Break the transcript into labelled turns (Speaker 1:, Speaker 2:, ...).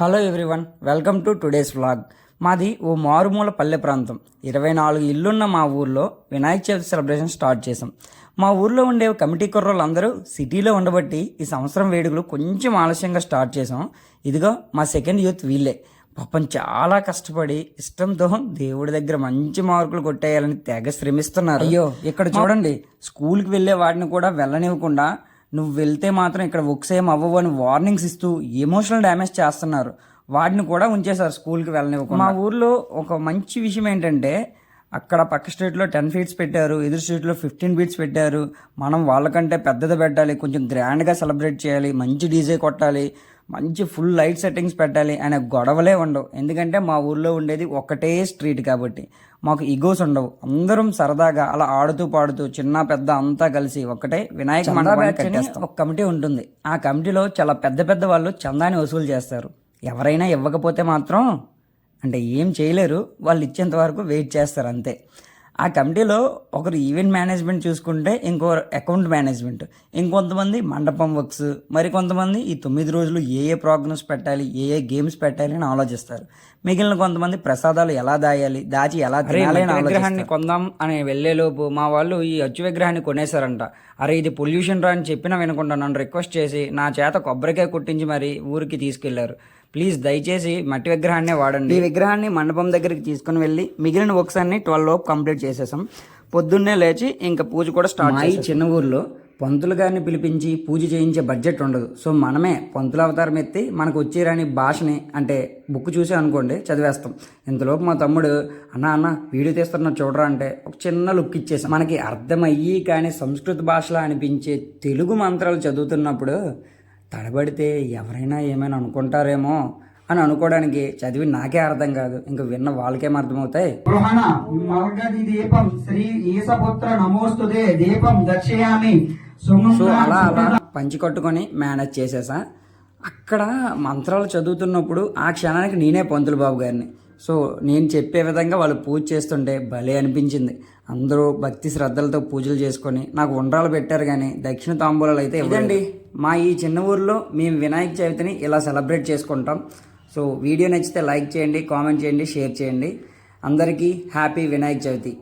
Speaker 1: Hello everyone, welcome to today's vlog. మాది ఓ మారుమూల పల్లె ప్రాంతం. 24 ఇల్లున్న మా ఊర్లో వినాయక చవితి సెలబ్రేషన్ స్టార్ట్ చేసాం. మా ఊర్లో ఉండే కమిటీ కుర్రోళ్ళు అందరూ సిటీలో ఉండబట్టి ఈ సంవత్సరం వేడుకలు కొంచెం ఆలస్యంగా స్టార్ట్ చేసాం. ఇదిగో మా సెకండ్ యూత్ వీళ్ళే. పాపం చాలా కష్టపడి ఇష్టంతో దేవుడి దగ్గర మంచి మార్కులు కొట్టేయాలని తెగ శ్రమిస్తున్నారు. అయ్యో, ఇక్కడ చూడండి, స్కూల్కి వెళ్ళే వాడిని కూడా వెళ్ళనివ్వకుండా నువ్వు వెళ్తే మాత్రం ఇక్కడ వర్క్స్ ఏం అవ్వవు అని వార్నింగ్స్ ఇస్తూ ఎమోషనల్ డ్యామేజ్ చేస్తున్నారు. వాడిని కూడా ఉంచేశారు స్కూల్కి వెళ్ళనివ్వకుండా. మా ఊర్లో ఒక మంచి విషయం ఏంటంటే, అక్కడ పక్క స్ట్రీట్లో 10 ఫీట్స్ పెట్టారు, ఎదురు స్ట్రీట్లో 15 ఫీట్స్ పెట్టారు. మనం వాళ్ళకంటే పెద్దది పెట్టాలి, కొంచెం గ్రాండ్గా సెలబ్రేట్ చేయాలి, మంచి డీజే కొట్టాలి, మంచి ఫుల్ లైట్ సెట్టింగ్స్ పెట్టాలి అనే గొడవలే ఉండవు. ఎందుకంటే మా ఊర్లో ఉండేది ఒకటే స్ట్రీట్ కాబట్టి మాకు ఈగోస్ ఉండవు. అందరం సరదాగా అలా ఆడుతూ పాడుతూ చిన్న పెద్ద అంతా కలిసి ఒకటే వినాయక మండపాన్ని ఒక కమిటీ ఉంటుంది. ఆ కమిటీలో చాలా పెద్ద పెద్ద వాళ్ళు చందాని వసూలు చేస్తారు. ఎవరైనా ఇవ్వకపోతే మాత్రం అంటే ఏం చేయలేరు, వాళ్ళు ఇచ్చేంత వరకు వెయిట్ చేస్తారు అంతే. ఆ కమిటీలో ఒకరు ఈవెంట్ మేనేజ్మెంట్ చూసుకుంటే, ఇంకో అకౌంట్ మేనేజ్మెంట్, ఇంకొంతమంది మండపం వర్క్స్, మరి కొంతమంది ఈ 9 రోజులు ఏ ప్రోగ్రామ్స్ పెట్టాలి, ఏ గేమ్స్ పెట్టాలి అని ఆలోచిస్తారు. మిగిలిన కొంతమంది ప్రసాదాలు ఎలా దాచి ఎలా తినాలి అని విగ్రహాన్ని కొందాం అని వెళ్లేలోపు మా వాళ్ళు ఈ అచ్చు విగ్రహాన్ని కొనేశారంట. అరే ఇది పొల్యూషన్ రా అని చెప్పినా వినకుండా నన్ను రిక్వెస్ట్ చేసి నా చేత కొబ్బరికాయ కుట్టించి మరి ఊరికి తీసుకెళ్లారు. ప్లీజ్ దయచేసి మట్టి విగ్రహాన్నే వాడండి. ఈ విగ్రహాన్ని మండపం దగ్గరికి తీసుకుని వెళ్ళి మిగిలిన వర్క్స్ అన్ని 12 లోపు కంప్లీట్ చేసేసాం. పొద్దున్నే లేచి ఇంకా పూజ కూడా స్టార్ట్ చేసి చిన్న ఊర్లో పంతులు గారిని పిలిపించి పూజ చేయించే బడ్జెట్ ఉండదు. సో మనమే పంతుల అవతారం ఎత్తి మనకు వచ్చేరాని భాషని అంటే బుక్ చూసి అనుకోండి చదివేస్తాం. ఇంతలోపు మా తమ్ముడు అన్న వీడియో తీస్తున్నా చూడరా అంటే ఒక చిన్న లుక్ ఇచ్చేసాం. మనకి అర్థమయ్యి కానీ సంస్కృత భాషలా అనిపించే తెలుగు మంత్రాలు చదువుతున్నప్పుడు తడబడితే ఎవరైనా ఏమైనా అనుకుంటారేమో అని అనుకోవడానికి చదివి నాకే అర్థం కాదు, ఇంకా విన్న వాళ్ళకేం అర్థమవుతాయి. సో అలా పంచి కట్టుకొని మేనేజ్ చేసేసా. అక్కడ మంత్రాలు చదువుతున్నప్పుడు ఆ క్షణానికి నేనే పంతులు బాబు గారిని. సో నేను చెప్పే విధంగా వాళ్ళు పూజ చేస్తుంటే భలే అనిపించింది. అందరూ భక్తి శ్రద్ధలతో పూజలు చేసుకొని నాకు ఉండ్రాలు పెట్టారు, కానీ దక్షిణ తాంబూలాలు అయితే ఇదండి. మా ఈ చిన్న ఊర్లో మేము వినాయక చవితిని ఇలా సెలబ్రేట్ చేసుకుంటాం. సో వీడియో నచ్చితే లైక్ చేయండి, కామెంట్ చేయండి, షేర్ చేయండి. అందరికీ హ్యాపీ వినాయక చవితి.